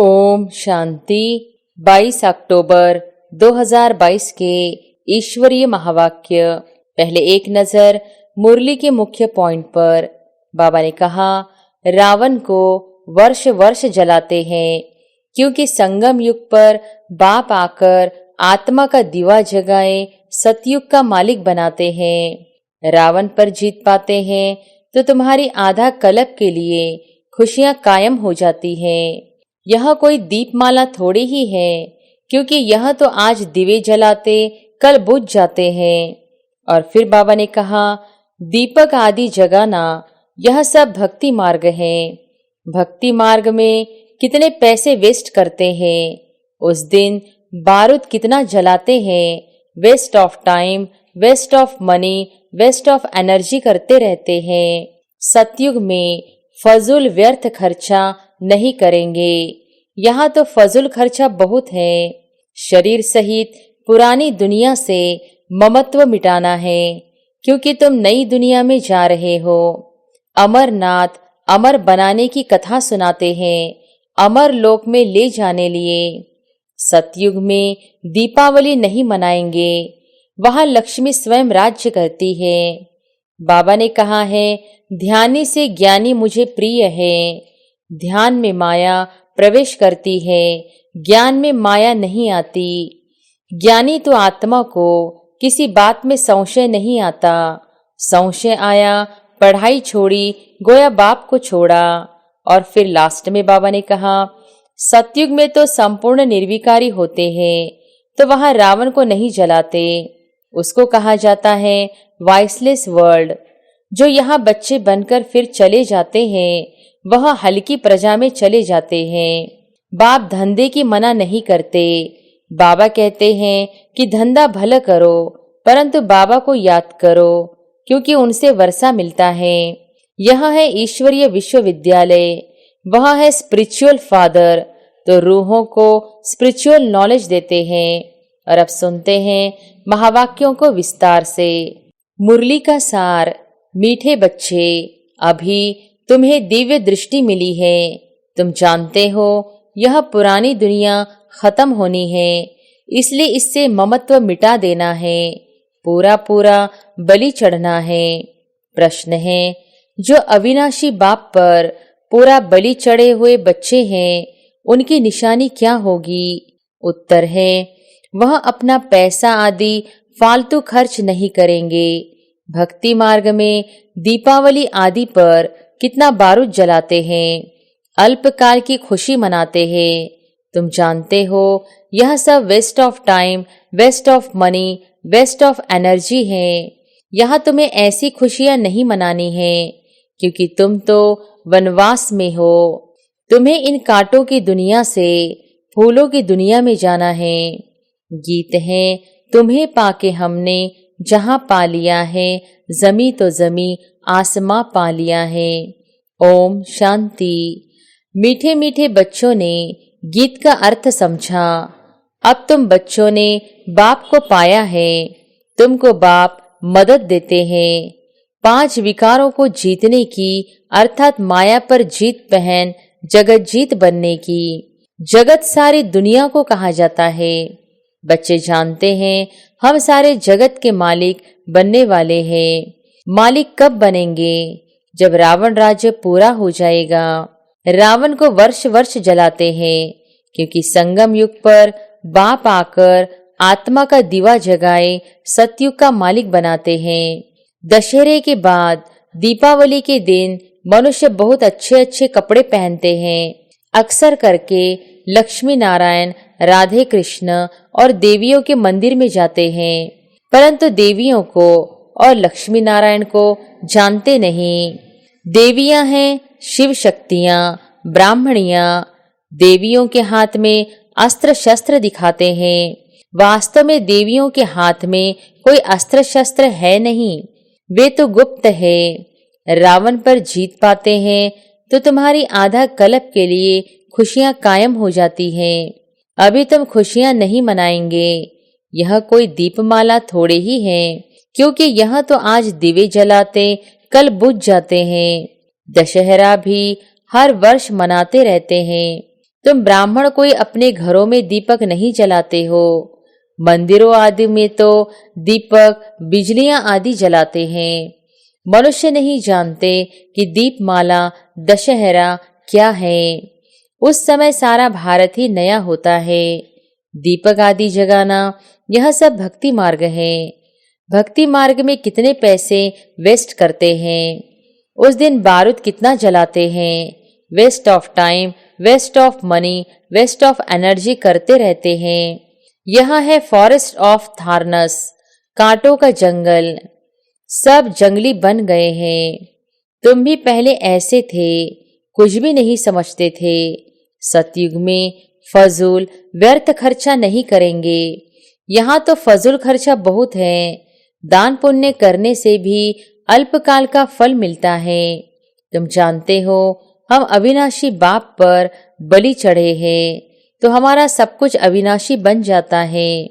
ओम शांति। 22 अक्टूबर 2022 के ईश्वरीय महावाक्य। पहले एक नजर मुरली के मुख्य पॉइंट पर। बाबा ने कहा, रावण को वर्ष वर्ष जलाते हैं क्योंकि संगम युग पर बाप आकर आत्मा का दीवा जगाए सतयुग का मालिक बनाते हैं। रावण पर जीत पाते हैं तो तुम्हारी आधा कल्प के लिए खुशियां कायम हो जाती हैं। यह कोई दीपमाला थोड़ी ही है, क्योंकि यह तो आज दिवे जलाते कल बुझ जाते हैं। और फिर बाबा ने कहा, दीपक आदि जगाना यह सब भक्ति मार्ग है। भक्ति मार्ग में कितने पैसे वेस्ट करते हैं, उस दिन बारूद कितना जलाते हैं। Waste of time, waste of money, waste of energy करते रहते हैं। सतयुग में फजूल व्यर्थ खर्चा नहीं करेंगे। यहाँ तो फजूल खर्चा बहुत है। शरीर सहित पुरानी दुनिया से ममत्व मिटाना है, क्योंकि तुम नई दुनिया में जा रहे हो। अमरनाथ अमर बनाने की कथा सुनाते हैं, अमर लोक में ले जाने लिए। सतयुग में दीपावली नहीं मनाएंगे, वहां लक्ष्मी स्वयं राज्य करती है। बाबा ने कहा है, ध्यानी से ज्ञानी मुझे प्रिय है। ध्यान में माया प्रवेश करती है, ज्ञान में माया नहीं आती। ज्ञानी तो आत्मा को किसी बात में संशय नहीं आता। संशय आया, पढ़ाई छोड़ी, गोया बाप को छोड़ा। और फिर लास्ट में बाबा ने कहा, सतयुग में तो संपूर्ण निर्विकारी होते हैं, तो वहां रावण को नहीं जलाते। उसको कहा जाता है वॉइसलेस वर्ल्ड। जो यहाँ बच्चे बनकर फिर चले जाते हैं, वह हल्की प्रजा में चले जाते हैं। बाप धंधे की मना नहीं करते। बाबा कहते हैं कि धंधा भला करो, परंतु बाबा को याद करो, क्योंकि उनसे वर्षा मिलता है। यह है ईश्वरीय विश्वविद्यालय, वह है स्पिरिचुअल फादर, तो रूहों को स्पिरिचुअल नॉलेज देते हैं। और अब सुनते हैं महावाक्यों को विस्तार से। मुरली का सार। मीठे बच्चे, अभी तुम्हें दिव्य दृष्टि मिली है। तुम जानते हो यह पुरानी दुनिया खत्म होनी है, इसलिए इससे ममत्व मिटा देना है, पूरा पूरा बलि चढ़ना है। प्रश्न है, जो अविनाशी बाप पर पूरा बलि चढ़े हुए बच्चे हैं, उनकी निशानी क्या होगी? उत्तर है, वह अपना पैसा आदि फालतू खर्च नहीं करेंगे। भक्ति मार्ग में दीपावली आदि पर कितना बारूद जलाते हैं, अल्पकाल की खुशी मनाते हैं। तुम जानते हो यह सब waste of time, waste of money, waste of energy है। यहाँ तुम्हें ऐसी खुशियां नहीं मनानी है, क्योंकि तुम तो वनवास में हो। तुम्हें इन कांटों की दुनिया से फूलों की दुनिया में जाना है। गीत है, तुम्हें पाके हमने जहां पा लिया है, जमी तो जमी आसमां पा लिया है। ओम शांति। मीठे मीठे बच्चों ने गीत का अर्थ समझा। अब तुम बच्चों ने बाप को पाया है। तुमको बाप मदद देते हैं 5 विकारों को जीतने की, अर्थात माया पर जीत पहन जगत जीत बनने की। जगत सारी दुनिया को कहा जाता है। बच्चे जानते हैं हम सारे जगत के मालिक बनने वाले हैं। मालिक कब बनेंगे? जब रावण राज्य पूरा हो जाएगा। रावण को वर्ष वर्ष जलाते हैं, क्योंकि संगम युग पर बाप आकर आत्मा का दीवा जगाए सतयुग का मालिक बनाते हैं। दशहरे के बाद दीपावली के दिन मनुष्य बहुत अच्छे अच्छे कपड़े पहनते हैं। अक्सर करके लक्ष्मी नारायण, राधे कृष्ण और देवियों के मंदिर में जाते हैं, परंतु देवियों को और लक्ष्मी नारायण को जानते नहीं। देवियां हैं शिव शक्तियां, ब्राह्मणियां। देवियों के हाथ में अस्त्र शस्त्र दिखाते हैं। वास्तव में देवियों के हाथ में कोई अस्त्र शस्त्र है नहीं, वे तो गुप्त है। रावण पर जीत पाते हैं तो तुम्हारी आधा कल्प के लिए खुशियां कायम हो जाती हैं। अभी तुम खुशियां नहीं मनाएंगे। यह कोई दीपमाला थोड़े ही है, क्योंकि यह तो आज दिवे जलाते कल बुझ जाते हैं। दशहरा भी हर वर्ष मनाते रहते हैं। तुम ब्राह्मण कोई अपने घरों में दीपक नहीं जलाते हो, मंदिरों आदि में तो दीपक बिजलियां आदि जलाते हैं। मनुष्य नहीं जानते कि दीपमाला दशहरा क्या है। उस समय सारा भारत ही नया होता है। दीपक आदि जगाना यह सब भक्ति मार्ग है। भक्ति मार्ग में कितने पैसे वेस्ट करते हैं। उस दिन बारूद कितना जलाते हैं। Waste of time, waste of money, waste of energy करते रहते हैं। यहाँ है फॉरेस्ट ऑफ थारनस, कांटों का जंगल। सब जंगली बन गए हैं। तुम भी पहले ऐसे थे, कुछ भी नहीं समझते थे। सतयुग में फजूल व्यर्थ खर्चा नहीं करेंगे। यहाँ तो फजूल खर्चा बहुत है। दान पुण्य करने से भी अल्पकाल का फल मिलता है। तुम जानते हो हम अविनाशी बाप पर बलि चढ़े हैं, तो हमारा सब कुछ अविनाशी बन जाता है।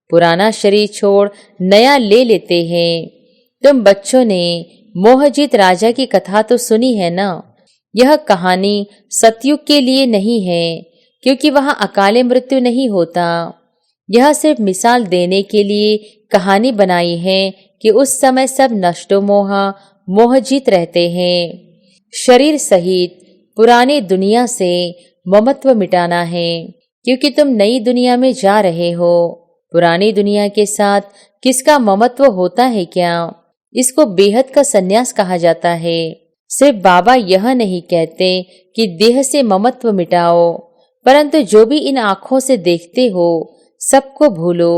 पुराना शरीर छोड़ नया ले लेते हैं। तुम बच्चों ने मोहजीत राजा की कथा तो सुनी है ना। यह कहानी सतयुग के लिए नहीं है, क्योंकि वहां अकाले मृत्यु नहीं होता। यह सिर्फ मिसाल देने के लिए कहानी बनाई है कि उस समय सब नष्टो मोहजीत रहते हैं। शरीर सहित पुरानी दुनिया से ममत्व मिटाना है, क्योंकि तुम नई दुनिया में जा रहे हो। पुरानी दुनिया के साथ किसका ममत्व होता है क्या? इसको बेहद का संन्यास कहा जाता है। सिर्फ बाबा यह नहीं कहते कि देह से ममत्व मिटाओ, परंतु जो भी इन आंखों से देखते हो सबको भूलो,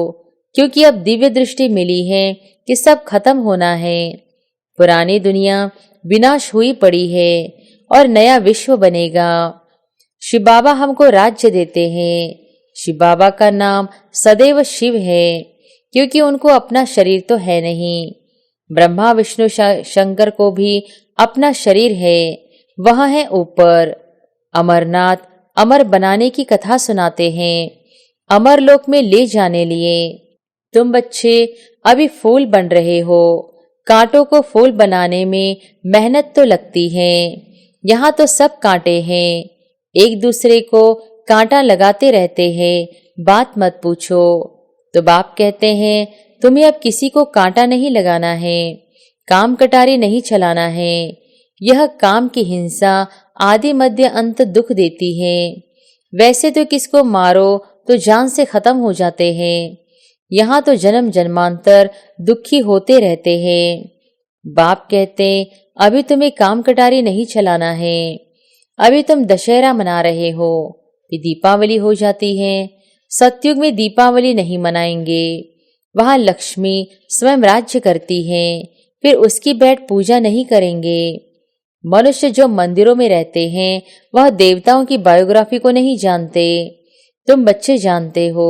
क्योंकि अब दिव्य दृष्टि मिली है कि सब खत्म होना है। पुरानी दुनिया विनाश हुई पड़ी है और नया विश्व बनेगा। शिव बाबा हमको राज्य देते हैं। शिव बाबा का नाम सदैव शिव है, क्योंकि उनको अपना शरीर तो है नहीं। ब्रह्मा विष्णु शंकर को भी अपना शरीर है, वह है ऊपर। अमरनाथ अमर बनाने की कथा सुनाते हैं, अमर लोक में ले जाने लिए। तुम बच्चे अभी फूल बन रहे हो। कांटों को फूल बनाने में मेहनत तो लगती है। यहाँ तो सब कांटे हैं, एक दूसरे को कांटा लगाते रहते हैं, बात मत पूछो। तो बाप कहते हैं तुम्हें अब किसी को कांटा नहीं लगाना है, काम कटारी नहीं चलाना है। यह काम की हिंसा आदि मध्य अंत दुख देती है। वैसे तो किसको मारो तो जान से खत्म हो जाते हैं। यहाँ तो जन्म जन्मांतर दुखी होते रहते हैं। बाप कहते अभी तुम्हें काम कटारी नहीं चलाना है। अभी तुम दशहरा मना रहे हो, फिर दीपावली हो जाती है। सतयुग में दीपावली नहीं मनाएंगे। वहां लक्ष्मी स्वयं राज्य करती है, फिर उसकी बैठ पूजा नहीं करेंगे। मनुष्य जो मंदिरों में रहते हैं वह देवताओं की बायोग्राफी को नहीं जानते। तुम बच्चे जानते हो।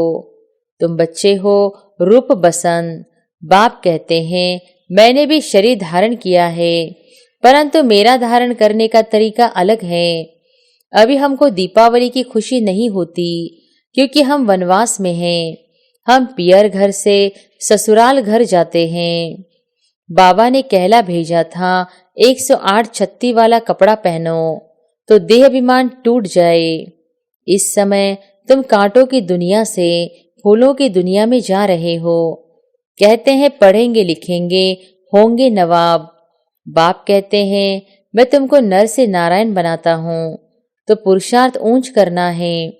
तुम बच्चे हो रूप बसंत। बाप कहते हैं मैंने भी शरीर धारण किया है, परंतु मेरा धारण करने का तरीका अलग है। अभी हमको दीपावली की खुशी नहीं होती, क्योंकि हम वनवास में हैं। हम पियर घर से ससुराल घर जाते हैं। बाबा ने कहला भेजा था 108 छत्ती वाला कपड़ा पहनो तो देह अभिमान टूट जाए। इस समय तुम कांटों की दुनिया से फूलों की दुनिया में जा रहे हो। कहते हैं पढ़ेंगे लिखेंगे होंगे नवाब। बाप कहते हैं मैं तुमको नर से नारायण बनाता हूँ, तो पुरुषार्थ ऊंच करना है।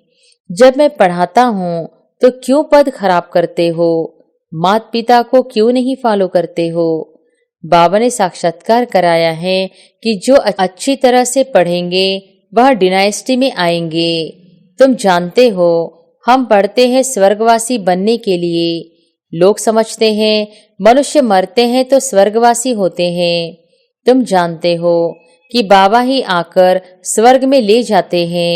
जब मैं पढ़ाता हूँ तो क्यों पद खराब करते हो? माता पिता को क्यों नहीं फॉलो करते हो? बाबा ने साक्षात्कार कराया है कि जो अच्छी तरह से पढ़ेंगे वह डिनाइस्टी में आएंगे। तुम जानते हो हम पढ़ते हैं स्वर्गवासी बनने के लिए। लोग समझते हैं मनुष्य मरते हैं तो स्वर्गवासी होते हैं। तुम जानते हो कि बाबा ही आकर स्वर्ग में ले जाते हैं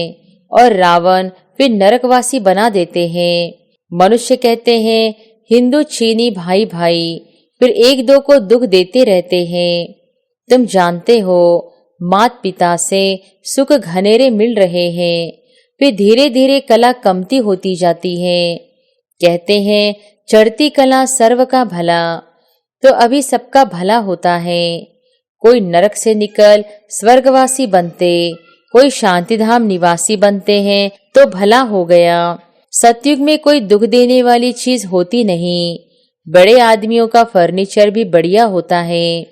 और रावण फिर नरकवासी बना देते हैं। मनुष्य कहते हैं हिंदू चीनी भाई भाई, फिर एक दो को दुख देते रहते हैं। तुम जानते हो मात पिता से सुख घनेरे मिल रहे हैं, फिर धीरे धीरे कला कमती होती जाती है। कहते हैं चढ़ती कला सर्व का भला, तो अभी सबका भला होता है। कोई नरक से निकल स्वर्गवासी बनते, कोई शांतिधाम निवासी बनते हैं तो भला हो गया। सतयुग में कोई दुख देने वाली चीज होती नहीं। बड़े आदमियों का फर्नीचर भी बढ़िया होता है।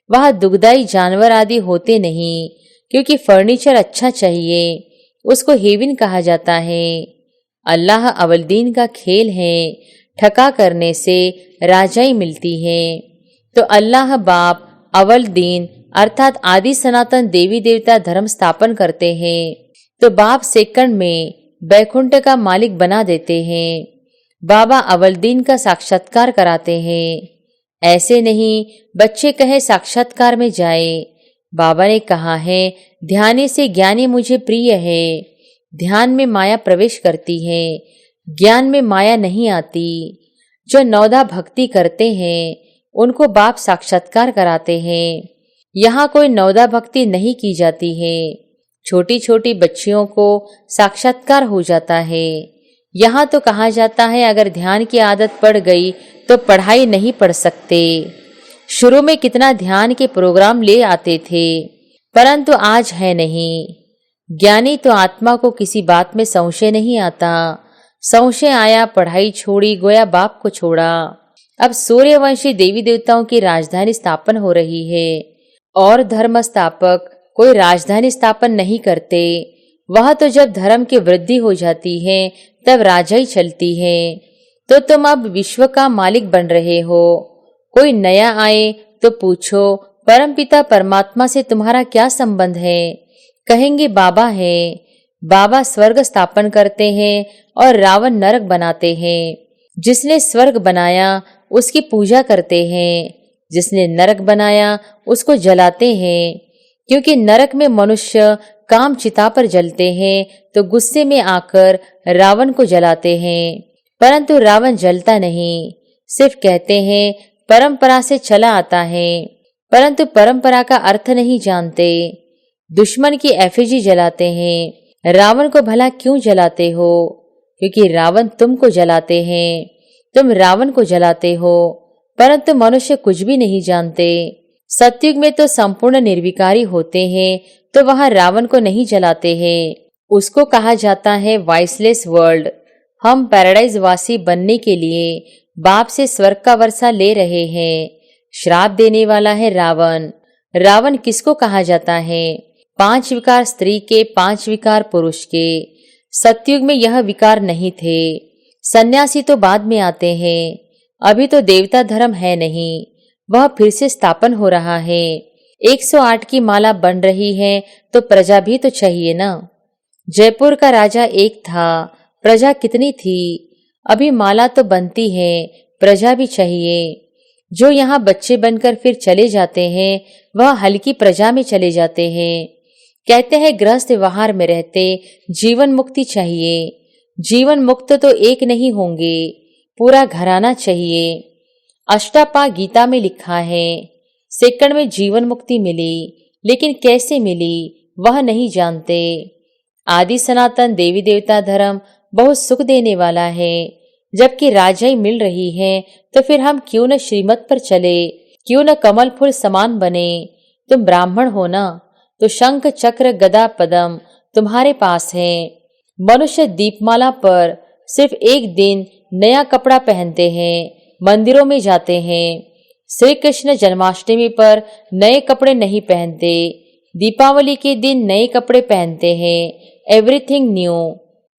वह दुखदाई जानवर आदि होते नहीं, क्योंकि फर्नीचर अच्छा चाहिए, उसको हेविन कहा जाता है। अल्लाह अवलदीन का खेल है। ठका करने से राजाई मिलती है। तो अल्लाह बाप अवलदीन अर्थात आदि सनातन देवी देवता धर्म स्थापन करते हैं, तो बाप सेकंड में बैकुंठ का मालिक बना देते हैं। बाबा अवलदीन का साक्षात्कार कराते हैं। ऐसे नहीं बच्चे कहे साक्षात्कार में जाए। बाबा ने कहा है, ध्यान से ज्ञानी मुझे प्रिय है। ध्यान में माया प्रवेश करती है, ज्ञान में माया नहीं आती। जो नौदा भक्ति करते हैं उनको बाप साक्षात्कार कराते हैं। यहाँ कोई नौदा भक्ति नहीं की जाती है। छोटी छोटी बच्चियों को साक्षात्कार हो जाता है। यहाँ तो कहा जाता है अगर ध्यान की आदत पड़ गई तो पढ़ाई नहीं पढ़ सकते। शुरू में कितना ध्यान के प्रोग्राम ले आते थे, परंतु आज है नहीं। ज्ञानी तो आत्मा को किसी बात में संशय नहीं आता। संशय आया, पढ़ाई छोड़ी, गोया बाप को छोड़ा। अब सूर्यवंशी देवी देवताओं की राजधानी स्थापन हो रही है और धर्म स्थापक कोई राजधानी स्थापन नहीं करते। वह तो जब धर्म की वृद्धि हो जाती है तब राजाई चलती है। तो तुम अब विश्व का मालिक बन रहे हो। कोई नया आए तो पूछो परमपिता परमात्मा से तुम्हारा क्या संबंध है? कहेंगे बाबा है। बाबा स्वर्ग स्थापन करते हैं और रावण नरक बनाते हैं। जिसने स्वर्ग बनाया उसकी पूजा करते हैं, जिसने नरक बनाया उसको जलाते हैं। क्योंकि नरक में मनुष्य काम चिता पर जलते हैं तो गुस्से में आकर रावण को जलाते हैं, परंतु रावण जलता नहीं। सिर्फ कहते हैं परंपरा से चला आता है, परंतु परंपरा का अर्थ नहीं जानते। दुश्मन की एफिजी जलाते हैं। रावण को भला क्यों जलाते हो? क्योंकि रावण तुमको जलाते हैं, तुम रावण को जलाते हो, परंतु मनुष्य कुछ भी नहीं जानते। सतयुग में तो संपूर्ण निर्विकारी होते हैं, तो वहां रावण को नहीं जलाते हैं। उसको कहा जाता है वॉइसलेस वर्ल्ड। हम पैराडाइज वासी बनने के लिए बाप से स्वर्ग का वर्षा ले रहे हैं। श्राप देने वाला है रावण। रावण किसको कहा जाता है? 5 विकार स्त्री के, 5 विकार पुरुष के। सतयुग में यह विकार नहीं थे। सन्यासी तो बाद में आते हैं। अभी तो देवता धर्म है नहीं, वह फिर से स्थापन हो रहा है। 108 की माला बन रही है तो प्रजा भी तो चाहिए ना। जयपुर का राजा एक था, प्रजा कितनी थी? अभी माला तो बनती है, प्रजा भी चाहिए। जो यहाँ बच्चे बनकर फिर चले जाते हैं वह हल्की प्रजा में चले जाते हैं। कहते हैं गृहस्थ व्यवहार में रहते जीवन मुक्ति चाहिए। जीवन मुक्त तो एक नहीं होंगे, पूरा घराना चाहिए। अष्टापा गीता में लिखा है। सेकंड में जीवन मुक्ति मिली, लेकिन कैसे मिली वह नहीं जानते। आदि सनातन देवी देवता धर्म बहुत सुख देने वाला है। जबकि राजाई मिल रही है तो फिर हम क्यों न श्रीमत पर चले, क्यों न कमल फूल समान बने। तुम ब्राह्मण हो ना, तो शंख चक्र गदा पदम तुम्हारे पास है। मनुष्य दीपमाला पर सिर्फ एक दिन नया कपड़ा पहनते हैं, मंदिरों में जाते हैं। श्री कृष्ण जन्माष्टमी पर नए कपड़े नहीं पहनते, दीपावली के दिन नए कपड़े पहनते हैं। Everything new.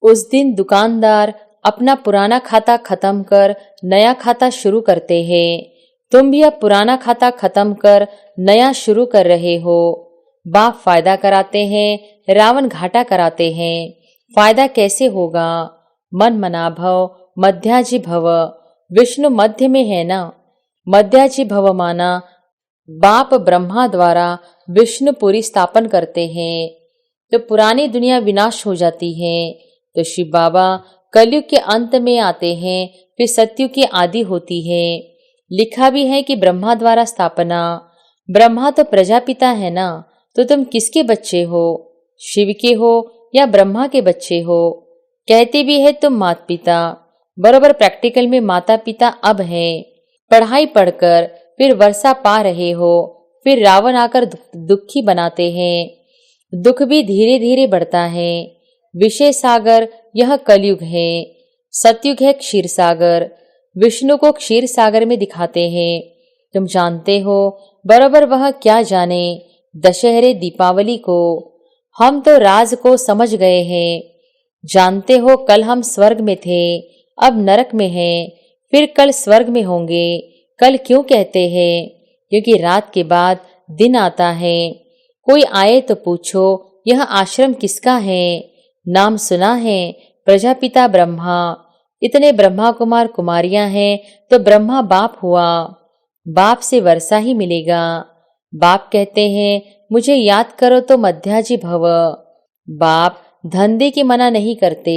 उस दिन दुकानदार अपना पुराना खाता खत्म कर नया खाता शुरू करते हैं। तुम भी अब पुराना खाता खत्म कर नया शुरू कर रहे हो। बाप फायदा कराते हैं, रावण घाटा कराते हैं। फायदा कैसे होगा? मन मना भव मध्याजी भव। विष्णु मध्य में है ना, मध्याजी भव माना बाप ब्रह्मा द्वारा विष्णुपुरी स्थापन करते हैं तो पुरानी दुनिया विनाश हो जाती है। तो शिव बाबा कलयुग के अंत में आते हैं, फिर सतयुग की आदि होती है। लिखा भी है कि ब्रह्मा द्वारा स्थापना। ब्रह्मा तो प्रजापिता है ना, तो तुम किसके बच्चे हो? शिव के हो या ब्रह्मा के बच्चे हो? कहते भी है तुम माता पिता, बरोबर प्रैक्टिकल में माता पिता अब हैं। पढ़ाई पढ़कर फिर वर्षा पा रहे हो, फिर रावण आकर दुखी बनाते हैं। दुख भी धीरे धीरे बढ़ता है। विषय सागर यह कलयुग है, सतयुग है क्षीर सागर। विष्णु को क्षीर सागर में दिखाते हैं। तुम जानते हो बराबर वह क्या जाने दशहरे दीपावली को। हम तो राज को समझ गए हैं। जानते हो कल हम स्वर्ग में थे, अब नरक में हैं, फिर कल स्वर्ग में होंगे। कल क्यों कहते हैं? क्योंकि रात के बाद दिन आता है। कोई आए तो पूछो यह आश्रम किसका है? नाम सुना है, प्रजापिता ब्रह्मा। इतने ब्रह्मा कुमार कुमारियां हैं तो ब्रह्मा बाप हुआ। बाप से वर्षा ही मिलेगा। बाप कहते हैं मुझे याद करो तो मध्याजी भव। बाप धंधे की मना नहीं करते।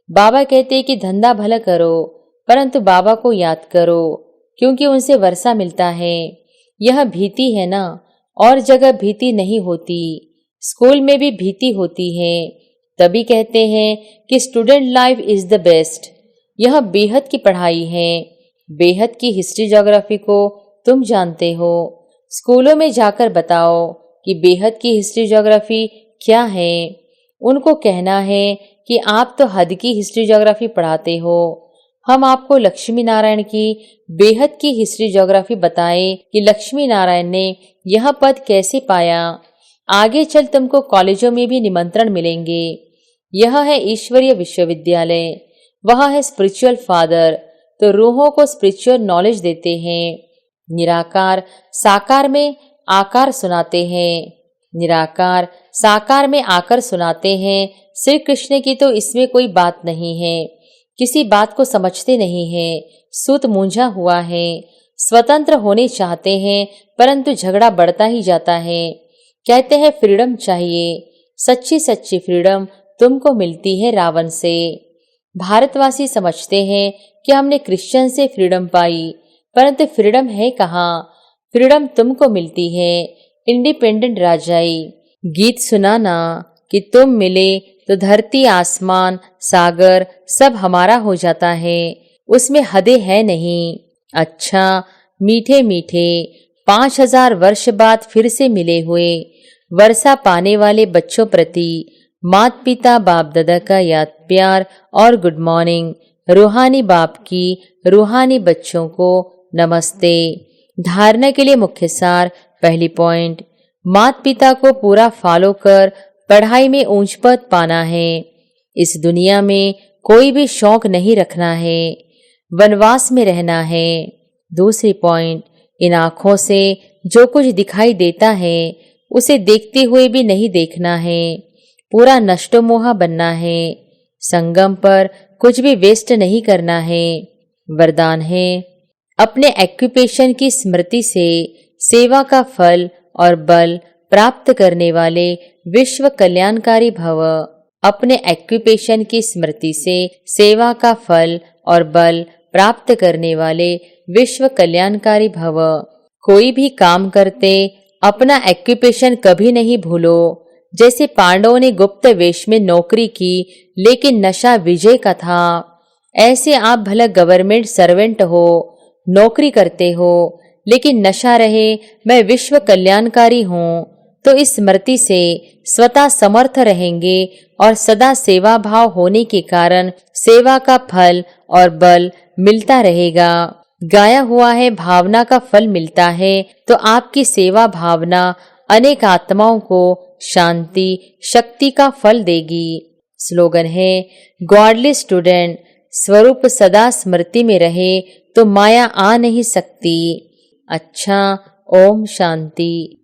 बाबा कहते कि धंधा भला करो, परंतु बाबा को याद करो, क्योंकि उनसे वर्षा मिलता है। यह भीति है ना, और जगह भीति नहीं होती। स्कूल में भी भीति होती है। तभी कहते हैं कि student life is the best. यह बेहद की पढ़ाई है। बेहद की हिस्ट्री ज्योग्राफी को तुम जानते हो। स्कूलों में जाकर बताओ कि बेहद की हिस्ट्री ज्योग्राफी क्या है। उनको कहना है कि आप तो हद की हिस्ट्री ज्योग्राफी पढ़ाते हो। हम आपको लक्ष्मी नारायण की बेहद की हिस्ट्री ज्योग्राफी बताएं कि लक्ष्मी नारायण ने यह पद कैसे पाया। आगे चल तुमको कॉलेजों में भी निमंत्रण मिलेंगे। यह है ईश्वरीय विश्वविद्यालय, वह है स्पिरिचुअल फादर, तो रूहों को स्पिरिचुअल नॉलेज देते हैं। निराकार साकार में आकार सुनाते हैं। निराकार साकार में आकर सुनाते हैं। श्री कृष्ण की तो इसमें कोई बात नहीं है। किसी बात को समझते नहीं है। सूत मूंझा हुआ है। स्वतंत्र होने चाहते हैं, परंतु झगड़ा बढ़ता ही जाता है। कहते हैं फ्रीडम चाहिए। सच्ची सच्ची फ्रीडम तुमको मिलती है रावण से। भारतवासी समझते हैं कि हमने क्रिश्चियन से फ्रीडम पाई, परंतु फ्रीडम है कहाँ? फ्रीडम तुमको मिलती है इंडिपेंडेंट राजाई। गीत सुनाना कि तुम मिले तो धरती आसमान सागर सब हमारा हो जाता है, उसमें हदें है नहीं। अच्छा मीठे मीठे 5000 वर्ष बाद फिर से मिले हुए वर्षा पाने वाले बच्चों प्रति माता पिता बाप दादा का याद प्यार और गुड मॉर्निंग। रूहानी बाप की रूहानी बच्चों को नमस्ते। धारणा के लिए मुख्य सार। पहली पॉइंट, माता पिता को पूरा फॉलो कर पढ़ाई में ऊंच पद पाना है। इस दुनिया में कोई भी शौक नहीं रखना है, वनवास में रहना है। दूसरी पॉइंट, इन आँखों से जो कुछ दिखाई देता है उसे देखते हुए भी नहीं देखना है, पूरा नष्टोमोहा बनना है। संगम पर कुछ भी वेस्ट नहीं करना है। वरदान है, अपने ऑक्यूपेशन की स्मृति से सेवा का फल और बल प्राप्त करने वाले विश्व कल्याणकारी भव। अपने ऑक्यूपेशन की स्मृति से सेवा का फल और बल प्राप्त करने वाले विश्व कल्याणकारी भव। कोई भी काम करते अपना ऑक्यूपेशन कभी नहीं भूलो। जैसे पांडवों ने गुप्त वेश में नौकरी की, लेकिन नशा विजय का था। ऐसे आप भला गवर्नमेंट सर्वेंट हो, नौकरी करते हो, लेकिन नशा रहे मैं विश्व कल्याणकारी हूँ, तो इस स्मृति से स्वतः समर्थ रहेंगे और सदा सेवा भाव होने के कारण सेवा का फल और बल मिलता रहेगा। गाया हुआ है भावना का फल मिलता है, तो आपकी सेवा भावना अनेक आत्माओं को शांति शक्ति का फल देगी। स्लोगन है, गॉडली स्टूडेंट स्वरूप सदा स्मृति में रहे तो माया आ नहीं सकती। अच्छा, ओम शांति।